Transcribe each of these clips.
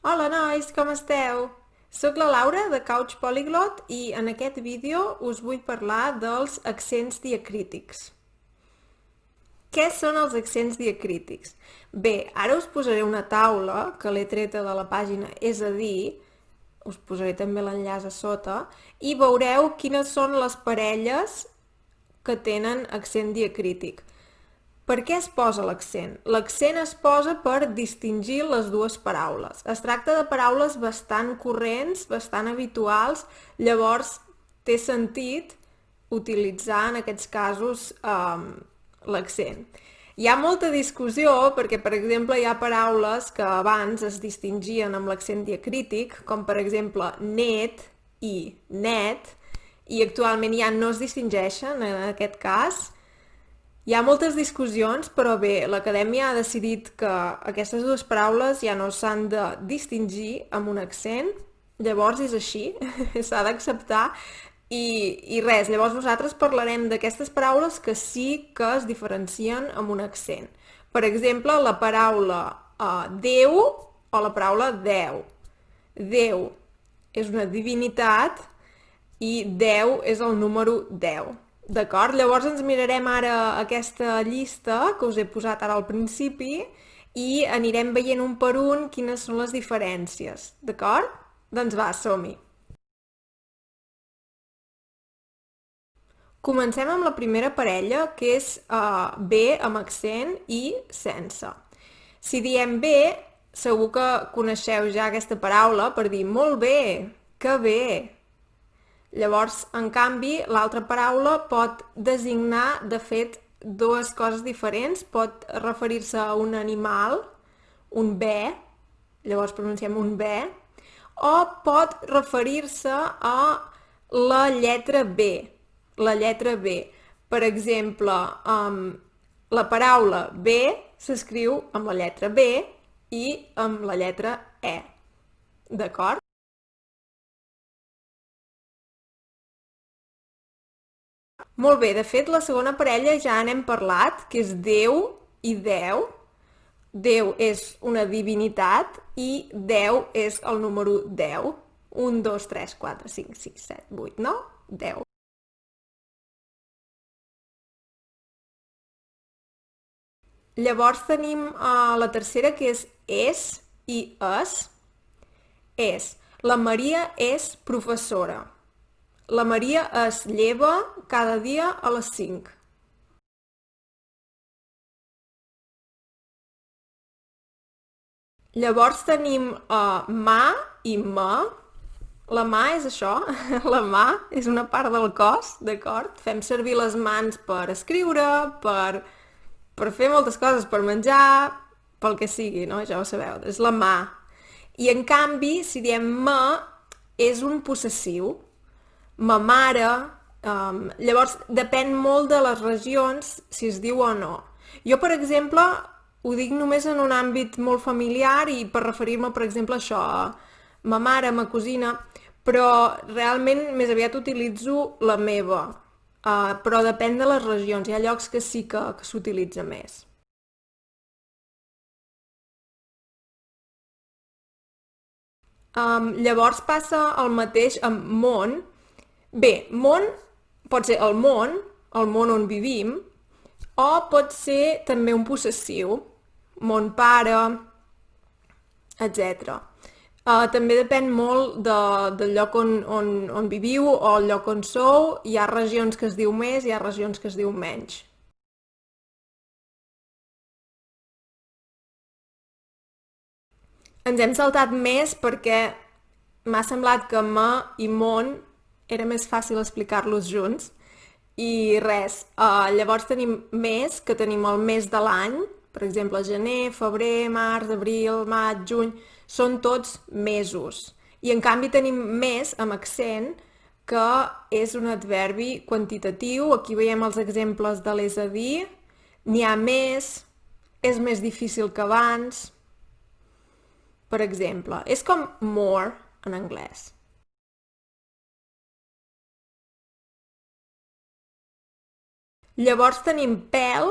Hola nois, com esteu? Soc la Laura de Couch Polyglot i en aquest vídeo us vull parlar dels accents diacrítics. Què són els accents diacrítics? Bé, ara us posaré una taula que l'he treta de la pàgina És a dir, us posaré també l'enllaç a sota, i veureu quines són les parelles que tenen accent diacrític. Per què es posa l'accent? L'accent es posa per distingir les dues paraules. Es tracta de paraules bastant corrents, bastant habituals, llavors té sentit utilitzar en aquests casos l'accent. Hi ha molta discussió perquè, per exemple, hi ha paraules que abans es distingien amb l'accent diacrític, com per exemple net i net, i actualment ja no es distingeixen en aquest cas. Hi ha moltes discussions, però bé, l'Acadèmia ha decidit que aquestes dues paraules ja no s'han de distingir amb un accent, llavors és així, s'ha d'acceptar, i res, llavors nosaltres parlarem d'aquestes paraules que sí que es diferencien amb un accent. Per exemple, la paraula Déu o la paraula Déu. Déu és una divinitat i 10 és el número 10. D'acord? Llavors ens mirarem ara aquesta llista que us he posat ara al principi i anirem veient un per un quines són les diferències. D'acord? Doncs va, som-hi. Comencem amb la primera parella, que és B amb accent i sense. Si diem bé, segur que coneixeu ja aquesta paraula per dir molt bé, que bé. Llavors, en canvi, l'altra paraula pot designar, de fet, dues coses diferents. Pot referir-se a un animal, un bé, llavors pronunciem un bé, o pot referir-se a la lletra B, la lletra B. Per exemple, la paraula bé s'escriu amb la lletra B i amb la lletra E. D'acord? Molt bé, de fet, la segona parella ja n'hem parlat, que és Déu i Deu. Déu és una divinitat i 10 és el número 10. 1, 2, 3, 4, 5, 6, 7, 8, 9, 10. Llavors tenim la tercera, que és i és. És. La Maria és professora. La Maria es lleva cada dia a les 5. Llavors tenim mà i mà. La mà és això, la mà és una part del cos, d'acord? Fem servir les mans per escriure, per fer moltes coses, per menjar, pel que sigui, no? Ja ho sabeu, és la mà. I en canvi, si diem ma, és un possessiu. Ma mare, llavors depèn molt de les regions si es diu o no. Jo, per exemple, ho dic només en un àmbit molt familiar i per referir-me, per exemple, a això, a ma mare, ma cosina, però realment més aviat utilitzo la meva. Però depèn de les regions, hi ha llocs que sí que s'utilitza més. Llavors passa el mateix amb món. Bé, món pot ser el món on vivim, o pot ser també un possessiu, mon pare, etc. També depèn molt del lloc on viviu o el lloc on sou. Hi ha regions que es diu més, hi ha regions que es diu menys. Ens hem saltat més perquè m'ha semblat que ma i mon era més fàcil explicar-los junts. I res, llavors tenim més, que tenim el mes de l'any, per exemple, gener, febrer, març, abril, maig, juny, són tots mesos. I en canvi tenim més amb accent, que és un adverbi quantitatiu. Aquí veiem els exemples de l'és a dir. N'hi ha més, és més difícil que abans. Per exemple, és com more en anglès. Llavors tenim pèl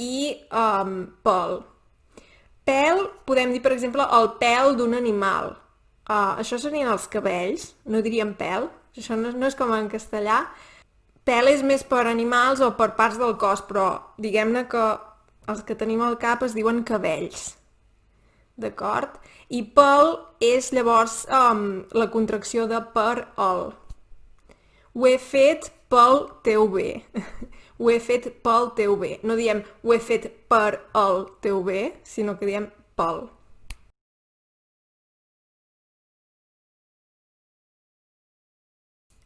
i pèl. pèl, podem dir, per exemple, el pèl d'un animal. Això serien els cabells, no diríem pèl, això no és com en castellà. Pèl és més per animals o per parts del cos, però diguem-ne que els que tenim al cap es diuen cabells, d'acord? I pèl és llavors la contracció de per el. Ho he fet pel teu bé. Ho he fet pel teu bé. No diem ho he fet per el teu bé, sinó que diem pel.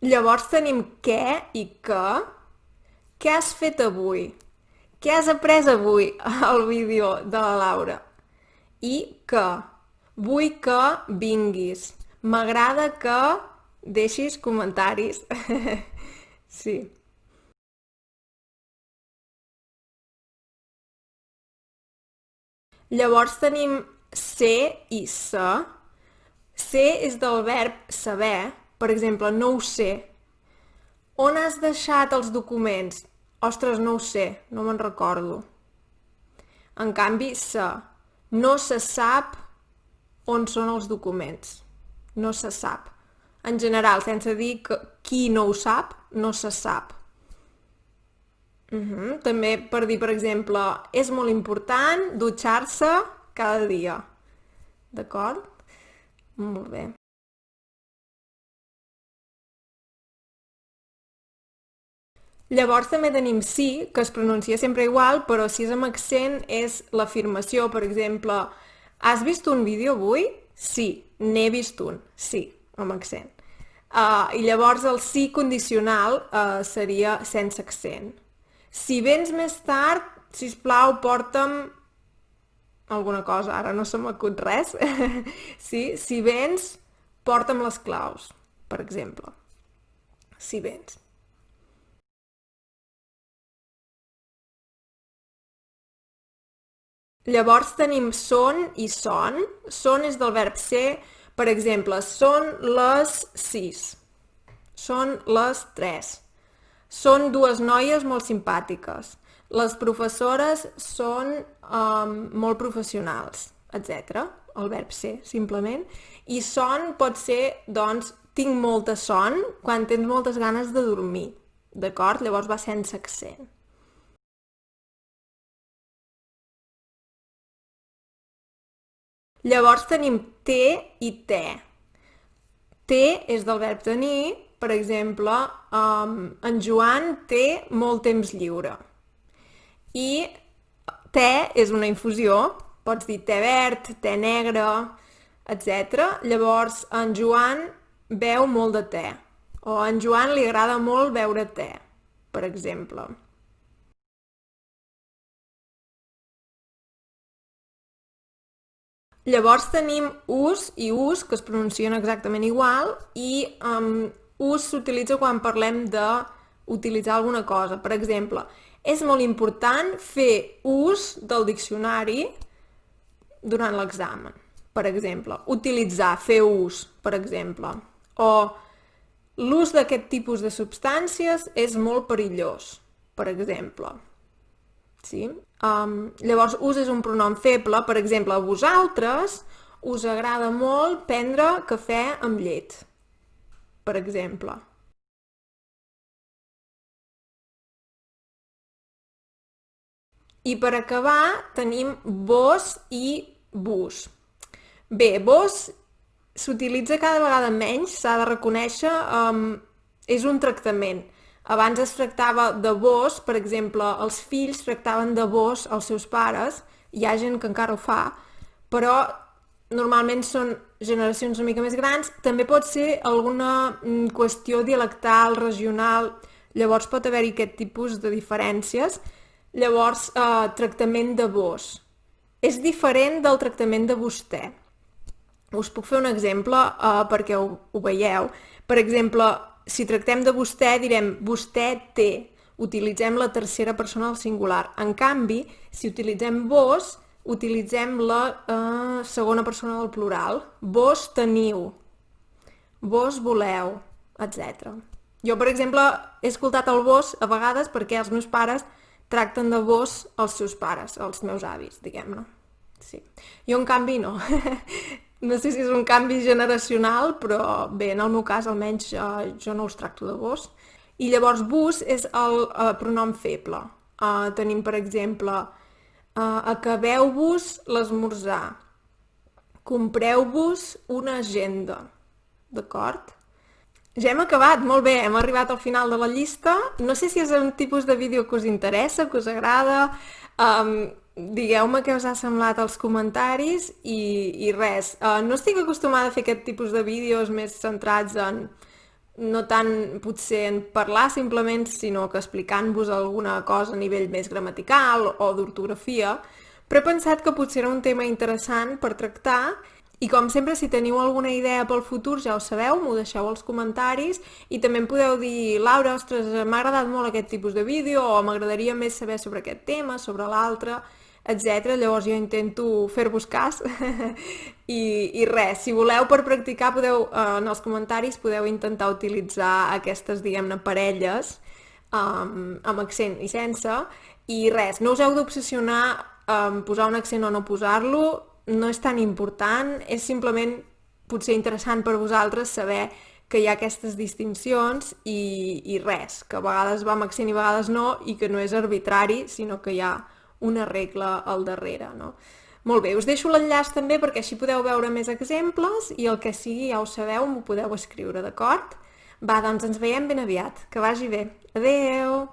Llavors tenim què i que. Què has fet avui? Què has après avui al vídeo de la Laura? I que. Vull que vinguis. M'agrada que deixis comentaris. Sí. Llavors tenim ser i se. Ser és del verb saber. Per exemple, no ho sé. On has deixat els documents? Ostres, no ho sé, no me'n recordo. En canvi, se. No se sap on són els documents. No se sap. En general, sense dir que qui no ho sap, no se sap. També per dir, per exemple, és molt important dutxar-se cada dia. D'acord? Molt bé. Llavors també tenim sí, que es pronuncia sempre igual, però si és amb accent és l'afirmació. Per exemple, has vist un vídeo avui? Sí, n'he vist un. Sí, amb accent. I llavors el sí condicional seria sense accent. Si vens més tard, sisplau, porta'm alguna cosa, ara no se m'acut res. Sí, si vens, porta'm les claus, per exemple. Si vens. Llavors tenim són i són. Són és del verb ser. Per exemple, són les 6. Són les 3. Són dues noies molt simpàtiques. Les professores són molt professionals, etc. El verb ser, simplement. I son pot ser, doncs, tinc molta son quan tens moltes ganes de dormir. D'acord? Llavors va sense accent. Llavors tenim té i te. Té és del verb tenir. Per exemple, en Joan té molt temps lliure. I te és una infusió. Pots dir te verd, te negre, etc. Llavors, en Joan beu molt de te. O a en Joan li agrada molt beure te, per exemple. Llavors tenim us i us, que es pronuncien exactament igual, i us s'utilitza quan parlem d'utilitzar alguna cosa. Per exemple, és molt important fer ús del diccionari durant l'examen. Per exemple, utilitzar, fer ús, per exemple. O l'ús d'aquest tipus de substàncies és molt perillós, per exemple. Sí? Llavors, us és un pronom feble. Per exemple, a vosaltres us agrada molt prendre cafè amb llet, per exemple. I per acabar tenim vos i vos. Bé, vos s'utilitza cada vegada menys, s'ha de reconèixer, és un tractament. Abans es tractava de vos, per exemple, els fills tractaven de vos als seus pares, hi ha gent que encara ho fa, però normalment són generacions una mica més grans, també pot ser alguna qüestió dialectal, regional, llavors pot haver-hi aquest tipus de diferències. Llavors, tractament de vos. És diferent del tractament de vostè. Us puc fer un exemple perquè ho veieu. Per exemple, si tractem de vostè, direm vostè té. Utilitzem la tercera persona del singular. En canvi, si utilitzem vos, utilitzem la segona persona del plural. Vos teniu, vos voleu, etc. Jo, per exemple, he escoltat el vos a vegades perquè els meus pares tracten de vos els seus pares, els meus avis, diguem-ne. Sí. Jo, en canvi, no. No sé si és un canvi generacional, però bé, en el meu cas, almenys, jo no us tracto de vos. I llavors, vos és el pronom feble. Tenim, per exemple, acabeu-vos l'esmorzar, compreu-vos una agenda, d'acord? Ja hem acabat, molt bé, hem arribat al final de la llista. No sé si és un tipus de vídeo que us interessa, que us agrada. Digueu-me què us ha semblat als comentaris i res. No estic acostumada a fer aquest tipus de vídeos més centrats en no tant potser en parlar simplement, sinó que explicant-vos alguna cosa a nivell més gramatical o d'ortografia, però he pensat que potser era un tema interessant per tractar i com sempre, si teniu alguna idea pel futur, ja ho sabeu, m'ho deixeu als comentaris i també em podeu dir, Laura, ostres, m'ha agradat molt aquest tipus de vídeo o m'agradaria més saber sobre aquest tema, sobre l'altre, etc. Llavors jo intento fer-vos cas I res, si voleu per practicar podeu, en els comentaris podeu intentar utilitzar aquestes, diguem-ne, parelles amb accent i sense i res, no us heu d'obsessionar amb posar un accent o no posar-lo, no és tan important, és simplement potser interessant per vosaltres saber que hi ha aquestes distincions i res, que a vegades va amb accent i a vegades no i que no és arbitrari, sinó que hi ha una regla al darrere, no? Molt bé, us deixo l'enllaç també perquè així podeu veure més exemples i el que sigui, ja ho sabeu, m'ho podeu escriure, d'acord? Va, doncs ens veiem ben aviat. Que vagi bé. Adeu!